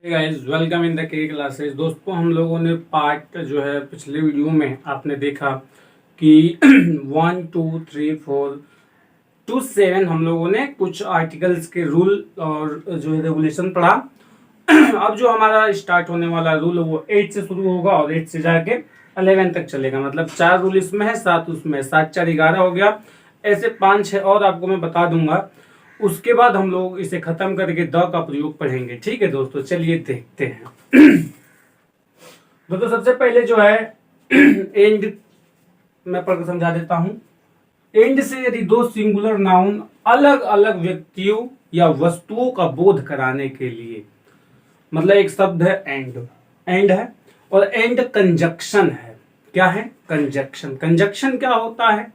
Guys welcome in the के classes. दोस्तों हम लोगों ने पार्ट जो है पिछले वीडियो में आपने देखा कि 1 2 3 4 to 7 हम लोगों ने कुछ आर्टिकल्स के रूल और जो है रेगुलेशन पढ़ा। अब जो हमारा स्टार्ट होने वाला रूल वो 8 से शुरू होगा और 8 से जाके 11 तक चलेगा। मतलब 4 रूल इसमें है, 7 उसमें, 7 4 11 हो गया। ऐसे 5 6 और आपको मैं बता दूंगा। उसके बाद हम लोग इसे खत्म करके द का प्रयोग पढ़ेंगे। ठीक है दोस्तों, चलिए देखते हैं। दोस्तों सबसे पहले जो है एंड मैं पढ़कर समझा देता हूं। एंड से यदि दो सिंगुलर नाउन अलग अलग व्यक्तियों या वस्तुओं का बोध कराने के लिए, मतलब एक शब्द है एंड है और एंड कंजक्शन है। क्या है? कंजक्शन। कंजक्शन क्या होता है?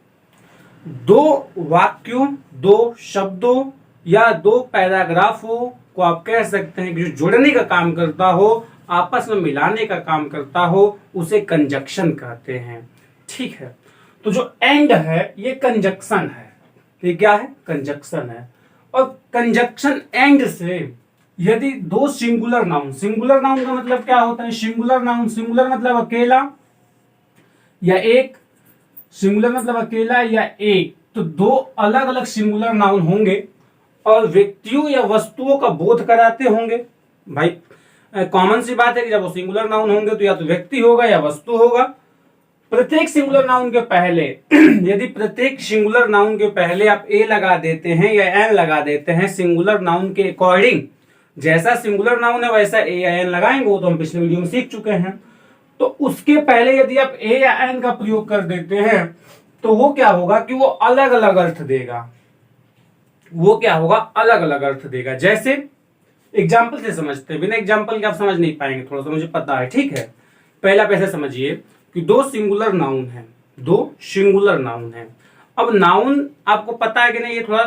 दो वाक्यों, दो शब्दों या दो पैराग्राफों को आप कह सकते हैं कि जो जोड़ने का काम करता हो, आपस में मिलाने का काम करता हो, उसे कंजक्शन कहते हैं। ठीक है, तो जो एंड है ये कंजक्शन है। ये क्या है? कंजक्शन है। और कंजक्शन एंड से यदि दो सिंगुलर नाउन का मतलब क्या होता है? सिंगुलर नाउन, सिंगुलर मतलब अकेला या एक, सिंगुलर मतलब अकेला या एक, तो दो अलग अलग सिंगुलर नाउन होंगे और व्यक्तियों या वस्तुओं का बोध कराते होंगे। भाई कॉमन सी बात है कि जब वो सिंगुलर नाउन होंगे तो या तो व्यक्ति होगा या वस्तु होगा। प्रत्येक सिंगुलर नाउन के पहले यदि प्रत्येक सिंगुलर नाउन के पहले आप ए लगा देते हैं या एन लगा देते हैं, सिंगुलर नाउन के अकॉर्डिंग जैसा सिंगुलर नाउन है वैसा ए या एन लगाएंगे, वो तो हम पिछले वीडियो में सीख चुके हैं। तो उसके पहले यदि आप ए या एन का प्रयोग कर देते हैं तो वो क्या होगा कि वो अलग अलग अर्थ देगा। वो क्या होगा? अलग अलग अर्थ देगा। जैसे एग्जाम्पल से समझते हैं, बिना एग्जाम्पल के आप समझ नहीं पाएंगे, थोड़ा सा मुझे पता है। ठीक है, पहला पैसे समझिए कि दो सिंगुलर नाउन है, दो सिंगुलर नाउन है। अब नाउन आपको पता है कि नहीं, ये थोड़ा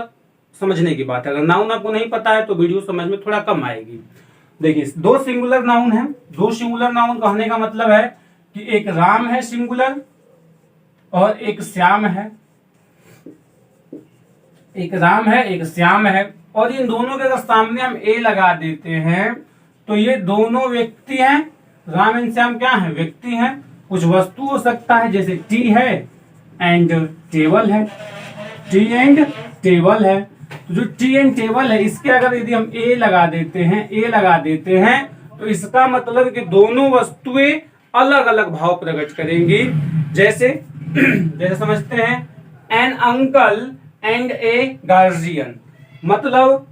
समझने की बात है। अगर नाउन आपको नहीं पता है तो वीडियो समझ में थोड़ा कम आएगी। देखिए, दो सिंगुलर नाउन है। दो सिंगुलर नाउन कहने का मतलब है कि एक राम है सिंगुलर और एक श्याम है। एक राम है, एक श्याम है, और इन दोनों के अगर सामने हम ए लगा देते हैं तो ये दोनों व्यक्ति हैं। राम एंड श्याम क्या है? व्यक्ति हैं। कुछ वस्तु हो सकता है, जैसे टी है एंड टेबल है, टी एंड टेबल है। तो जो टी एंड टेबल है, इसके अगर यदि हम ए लगा देते हैं तो इसका मतलब कि दोनों वस्तुएं अलग अलग भाव प्रकट करेंगी। जैसे जैसे समझते हैं, an uncle and a guardian, मतलब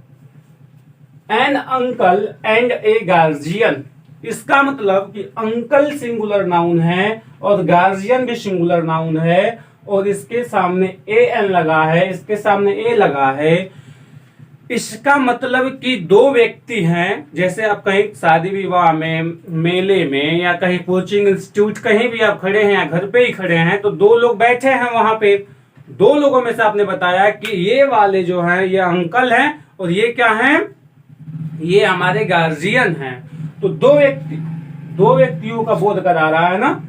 an uncle and a guardian, इसका मतलब कि अंकल सिंगुलर नाउन है और गार्जियन भी सिंगुलर नाउन है, और इसके सामने ए एन लगा है, इसके सामने ए लगा है। इसका मतलब कि दो व्यक्ति हैं। जैसे आप कहीं शादी विवाह में, मेले में, या कहीं कोचिंग इंस्टीट्यूट, कहीं भी आप खड़े हैं या घर पे ही खड़े हैं, तो दो लोग बैठे हैं वहां पे। दो लोगों में से आपने बताया कि ये वाले जो हैं ये अंकल हैं और ये क्या हैं? ये हमारे गार्जियन हैं। तो दो व्यक्तियों का बोध करा रहा है ना।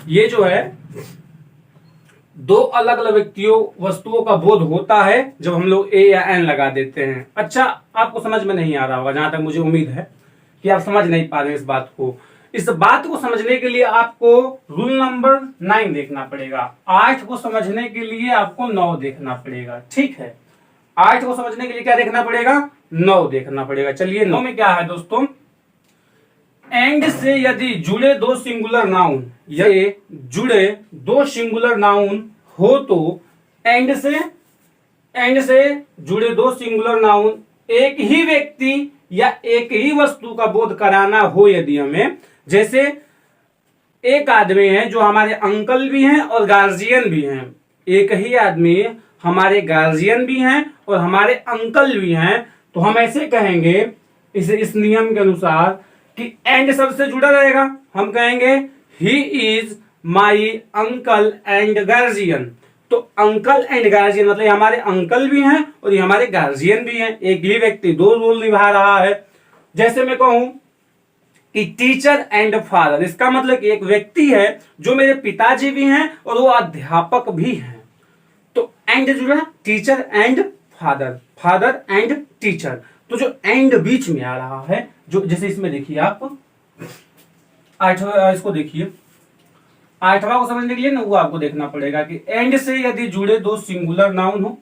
ये जो है दो अलग अलग व्यक्तियों, वस्तुओं का बोध होता है जब हम लोग ए या एन लगा देते हैं। अच्छा, आपको समझ में नहीं आ रहा होगा, जहां तक मुझे उम्मीद है कि आप समझ नहीं पा रहे इस बात को। इस बात को समझने के लिए आपको रूल नंबर 9 देखना पड़ेगा। 8 को समझने के लिए आपको 9 देखना पड़ेगा। ठीक है, 8 को समझने के लिए क्या देखना पड़ेगा? 9 देखना पड़ेगा। चलिए 9 में क्या है दोस्तों? एंड से यदि जुड़े दो सिंगुलर नाउन, ये जुड़े दो सिंगुलर नाउन हो तो एंड से जुड़े दो सिंगुलर नाउन एक ही व्यक्ति या एक ही वस्तु का बोध कराना हो यदि हमें, जैसे एक आदमी है जो हमारे अंकल भी हैं और गार्जियन भी हैं, एक ही आदमी हमारे गार्जियन भी हैं और हमारे अंकल भी हैं, तो हम ऐसे कहेंगे इस नियम के अनुसार कि एंड सबसे जुड़ा रहेगा। हम कहेंगे he is my uncle and guardian. तो अंकल एंड गार्जियन मतलब हमारे अंकल भी हैं और ये हमारे गार्जियन भी हैं। एक ही व्यक्ति दो रोल निभा रहा है। जैसे मैं कहूं कि टीचर एंड फादर, इसका मतलब कि एक व्यक्ति है जो मेरे पिताजी भी हैं और वो अध्यापक भी हैं। तो एंड जुड़ा teacher and father, father and teacher. तो जो एंड बीच में आ रहा है, जो जैसे इसमें देखिए आप 8वां, इसको देखिए 8वां को समझने के लिए ना वो आपको देखना पड़ेगा कि एंड से यदि जुड़े दो सिंगुलर नाउन हो,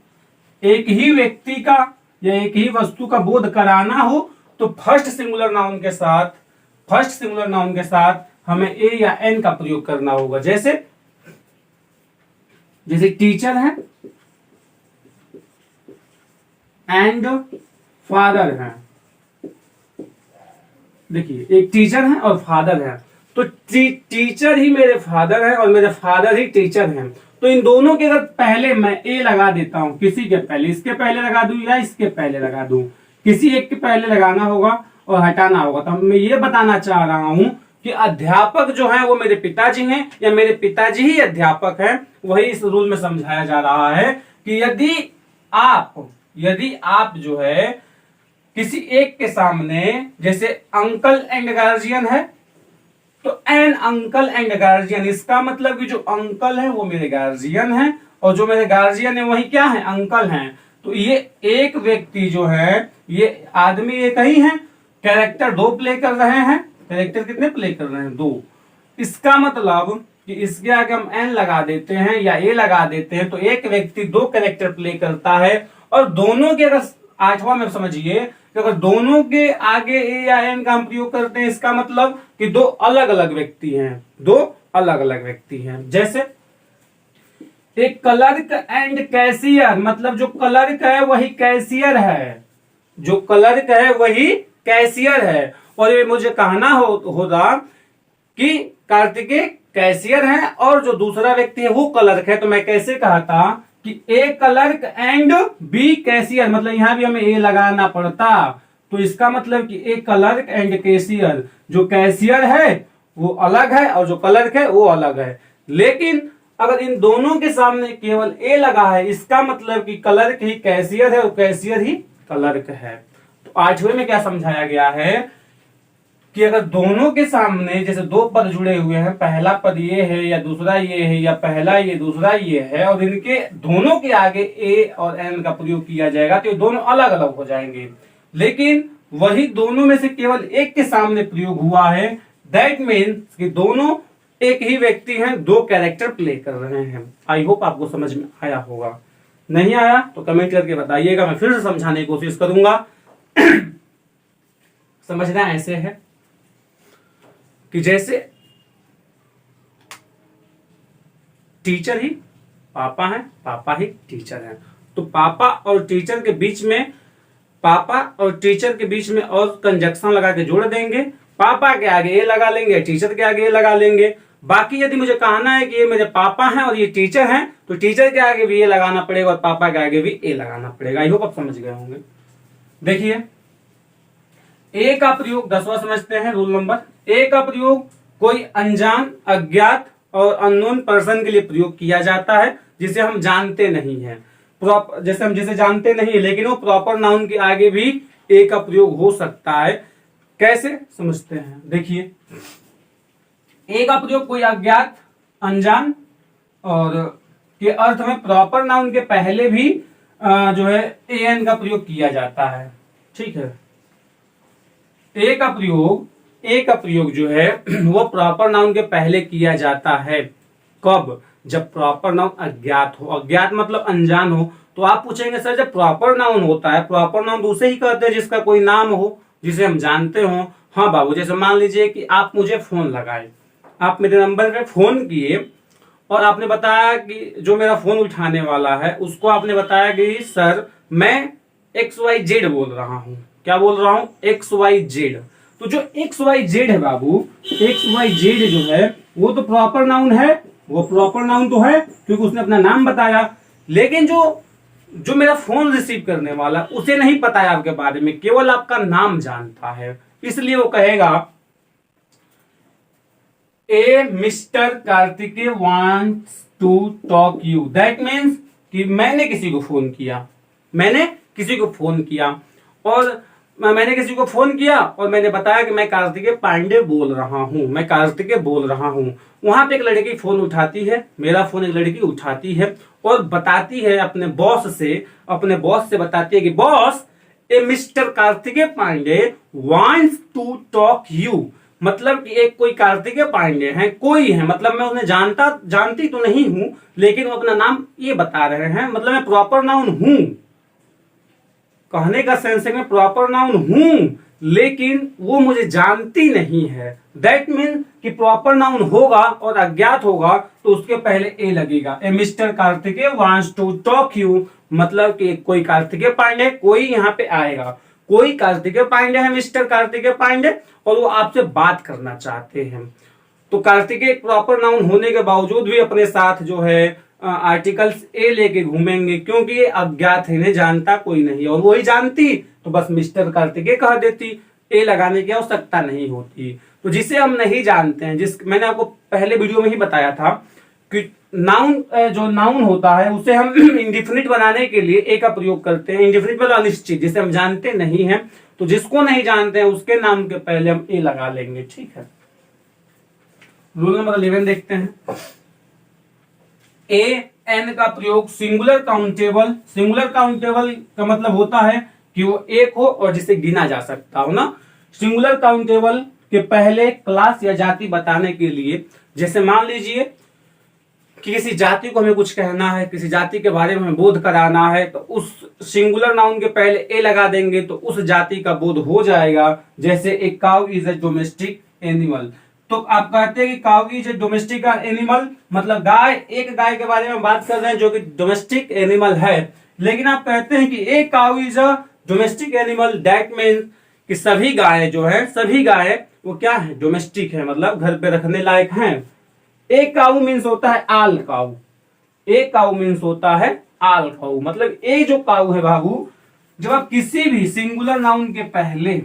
एक ही व्यक्ति का या एक ही वस्तु का बोध कराना हो, तो फर्स्ट सिंगुलर नाउन के साथ हमें ए या एन का प्रयोग करना होगा। जैसे टीचर है एंड फादर है। देखिए एक टीचर है और फादर है, तो टीचर ही मेरे फादर है और मेरे फादर ही टीचर हैं। तो इन दोनों के अगर पहले मैं ए लगा देता हूं, किसी के पहले, इसके पहले लगा दूं या इसके पहले लगा दूं, किसी एक के पहले लगाना होगा और हटाना होगा। तो मैं ये बताना चाह रहा हूं कि अध्यापक जो है वो मेरे पिताजी हैं या मेरे पिताजी ही अध्यापक हैं। वही इस रूल में समझाया जा रहा है कि यदि आप जो है किसी एक के सामने, जैसे अंकल एंड गार्जियन है, तो एन अंकल एंड गार्जियन, इसका मतलब कि जो अंकल है वो मेरे गार्जियन है और जो मेरे गार्जियन है वही क्या है, अंकल हैं। तो ये एक व्यक्ति जो है, ये आदमी एक ही है, कैरेक्टर 2 प्ले कर रहे हैं। कैरेक्टर कितने प्ले कर रहे हैं, 2। इसका मतलब कि इसके आगे हम एन लगा देते हैं या ए लगा देते हैं, तो एक व्यक्ति 2 कैरेक्टर प्ले करता है। और दोनों के, अगर 8वां में समझिए कि अगर दोनों के आगे ए या एन का हम प्रयोग करते हैं, इसका मतलब कि 2 अलग अलग व्यक्ति हैं। जैसे एक क्लर्क एंड कैशियर, मतलब जो क्लर्क है वही कैशियर है, और ये मुझे कहना होगा कि कार्तिकेय कैशियर है और जो दूसरा व्यक्ति है वो क्लर्क है। तो मैं कैसे कहता कि ए क्लर्क एंड बी कैशियर, मतलब यहां भी हमें ए लगाना पड़ता। तो इसका मतलब कि ए क्लर्क एंड कैशियर, जो कैशियर है वो अलग है और जो क्लर्क है वो अलग है। लेकिन अगर इन दोनों के सामने केवल ए लगा है, इसका मतलब कि क्लर्क ही कैशियर है और कैशियर ही क्लर्क है। तो 8वें में क्या समझाया गया है कि अगर दोनों के सामने जैसे 2 पद जुड़े हुए हैं, पहला पद ये है या दूसरा ये है या पहला ये दूसरा ये है, और इनके दोनों के आगे ए और एन का प्रयोग किया जाएगा, तो ये दोनों अलग अलग हो जाएंगे। लेकिन वही दोनों में से केवल एक के सामने प्रयोग हुआ है, दैट मीन्स कि दोनों एक ही व्यक्ति हैं, 2 कैरेक्टर प्ले कर रहे हैं। आई होप आपको समझ में आया होगा। नहीं आया तो कमेंट करके बताइएगा, मैं फिर से समझाने की कोशिश करूंगा। समझना ऐसे है कि जैसे टीचर ही पापा है, पापा ही टीचर है, तो पापा और टीचर के बीच में और कंजक्शन लगा के जोड़ देंगे। पापा के आगे ए लगा लेंगे, टीचर के आगे ए लगा लेंगे। बाकी यदि मुझे कहना है कि ये मेरे पापा हैं और ये टीचर हैं, तो टीचर के आगे भी ए लगाना पड़ेगा और पापा के आगे भी ए लगाना पड़ेगा। आई होप आप समझ गए होंगे। देखिए ए का प्रयोग 10वां समझते हैं रूल नंबर। ए का प्रयोग कोई अनजान, अज्ञात और अननोन पर्सन के लिए प्रयोग किया जाता है जिसे हम जानते नहीं है। जिसे जानते नहीं है, लेकिन वो प्रॉपर नाउन के आगे भी ए का प्रयोग हो सकता है। कैसे समझते हैं, देखिए ए का प्रयोग कोई अज्ञात, अनजान और के अर्थ में प्रॉपर नाउन के पहले भी जो है ए एन का प्रयोग किया जाता है। ठीक है, ए का प्रयोग जो है वो प्रॉपर नाउन के पहले किया जाता है। कब? जब प्रॉपर नाउन अज्ञात हो। अज्ञात मतलब अनजान हो। तो आप पूछेंगे सर जब प्रॉपर नाउन होता है, प्रॉपर नाउन तो उसे ही कहते हैं जिसका कोई नाम हो, जिसे हम जानते हो। हाँ बाबू, जैसे मान लीजिए कि आप मुझे फोन लगाए, आप मेरे नंबर पे फोन किए और आपने बताया कि जो मेरा फोन उठाने वाला है उसको आपने बताया कि सर मैं XYZ बोल रहा हूँ। क्या बोल रहा हूँ? XYZ। तो जो XYZ है बाबू, XYZ जो है वो तो प्रॉपर नाउन है, वो प्रॉपर नाउन तो है क्योंकि उसने अपना नाम बताया। लेकिन जो मेरा फोन रिसीव करने वाला उसे नहीं पता है आपके बारे में, केवल आपका नाम जानता है, इसलिए वो कहेगा a mister Kartikeya wants to talk you. That means कि मैंने किसी को फोन किया और मैंने बताया कि मैं कार्तिकेय पांडे बोल रहा हूं। वहां पे एक लड़की फोन उठाती है, मेरा फोन एक लड़की उठाती है और बताती है अपने बॉस से बताती है कि boss a mister Kartikeya Pandey wants to talk you, मतलब कि एक कोई कार्तिकेय पांडे हैं, कोई है, मतलब मैं उन्हें जानती तो नहीं हूं, लेकिन वो अपना नाम ये बता रहे हैं, मतलब मैं प्रॉपर नाउन हूं, कहने का सेंस है मैं प्रॉपर नाउन हूं, लेकिन वो मुझे जानती नहीं है। दैट मीन कि प्रॉपर नाउन होगा और अज्ञात होगा तो उसके पहले ए लगेगा। A mister Kartikeya wants to talk you, मतलब कि कोई कार्तिकेय पांडे, कोई यहाँ पे आएगा, कोई कार्तिकेय पांडे है, मिस्टर कार्तिकेय पांडे, और वो आपसे बात करना चाहते हैं। तो कार्तिकेय प्रॉपर नाउन होने के बावजूद भी अपने साथ जो है आर्टिकल्स ए लेके घूमेंगे, क्योंकि ये अज्ञात है, इन्हें जानता कोई नहीं, और वही जानती तो बस मिस्टर कार्तिकेय कह देती, ए लगाने की आवश्यकता नहीं होती। तो जिसे हम नहीं जानते हैं, मैंने आपको पहले वीडियो में ही बताया था कि नाउन जो नाउन होता है उसे हम इंडिफिनिट बनाने के लिए ए का प्रयोग करते हैं। इंडिफिनिट मतलब अनिश्चित, जिसे हम जानते नहीं हैं, तो जिसको नहीं जानते हैं उसके नाम के पहले हम ए लगा लेंगे। ठीक है, रूल नंबर 11 देखते हैं। ए एन का प्रयोग सिंगुलर काउंटेबल, सिंगुलर काउंटेबल का मतलब होता है कि वो एक हो और जिसे गिना जा सकता हो ना। सिंगुलर काउंटेबल के पहले क्लास या जाति बताने के लिए, जैसे मान लीजिए कि किसी जाति को हमें कुछ कहना है, किसी जाति के बारे में हमें बोध कराना है, तो उस सिंगुलर नाउन के पहले ए लगा देंगे तो उस जाति का बोध हो जाएगा। जैसे a cow is a domestic animal, तो आप कहते हैं कि cow is a domestic animal, मतलब गाय, एक गाय के बारे में बात कर रहे हैं जो कि डोमेस्टिक एनिमल है, लेकिन आप कहते हैं कि a cow is a domestic animal, that means कि सभी गाय जो है, सभी गाय वो क्या है, डोमेस्टिक है, मतलब घर पे रखने लायक हैं। ए काउ मीन्स होता है आल काउ, ए काउ मीन्स होता है आल काउ, मतलब ए जो काउ है बाबू, जब आप किसी भी सिंगुलर नाउन के पहले,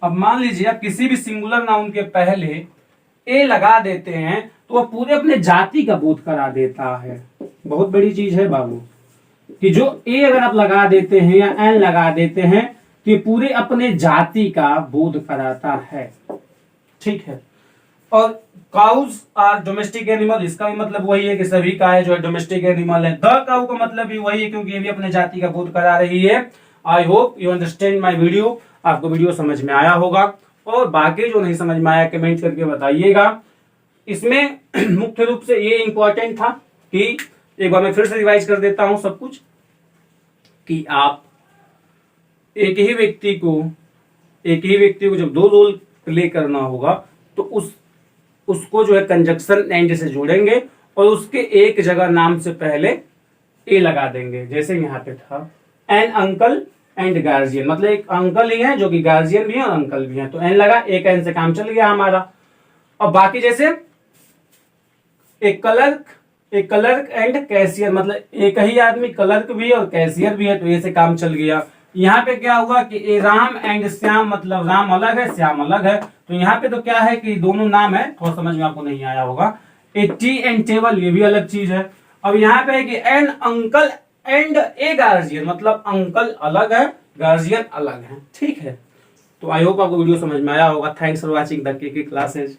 अब मान लीजिए आप किसी भी सिंगुलर नाउन के पहले ए लगा देते हैं तो वह पूरे अपने जाति का बोध करा देता है। बहुत बड़ी चीज है बाबू कि जो ए अगर आप लगा देते हैं या एन लगा देते हैं तो ये पूरे अपने जाति का बोध कराता है। ठीक है, और काउज आर डोमेस्टिक एनिमल, इसका भी मतलब वही है कि सभी गाय जो है डोमेस्टिक एनिमल है। द काउ का मतलब भी वही है क्योंकि ये भी अपने जाति का बोध करा रही है। I hope you understand my video, आपको वीडियो समझ में आया होगा, और बाकी जो नहीं समझ में आया कमेंट करके बताइएगा। इसमें मुख्य रूप से ये इंपॉर्टेंट था कि एक बार मैं फिर से रिवाइज कर देता हूं सब कुछ, कि आप एक ही व्यक्ति को जब दो रोल प्ले करना होगा तो उसको जो है कंजक्शन एंड से जोड़ेंगे और उसके एक जगह नाम से पहले ए लगा देंगे। जैसे यहाँ पे था एन अंकल एंड गार्जियन, मतलब एक अंकल ही है जो कि गार्जियन भी है और अंकल भी है, तो एन लगा, एक एन से काम चल गया हमारा। और बाकी जैसे एक क्लर्क एंड कैशियर, मतलब एक ही आदमी क्लर्क भी है और कैशियर भी है, तो ये से काम चल गया। यहाँ पे क्या हुआ कि ए राम एंड श्याम, मतलब राम अलग है श्याम अलग है, तो यहाँ पे तो क्या है कि दोनों नाम है, थोड़ा समझ में आपको नहीं आया होगा। ए टी एंड टेबल, ये भी अलग चीज है। अब यहाँ पे है कि N uncle and a guardian, मतलब अंकल अलग है गार्जियन अलग है। ठीक है, तो आई होप आपको वीडियो समझ में आया होगा। थैंक्स फॉर वॉचिंग द के क्लासेज।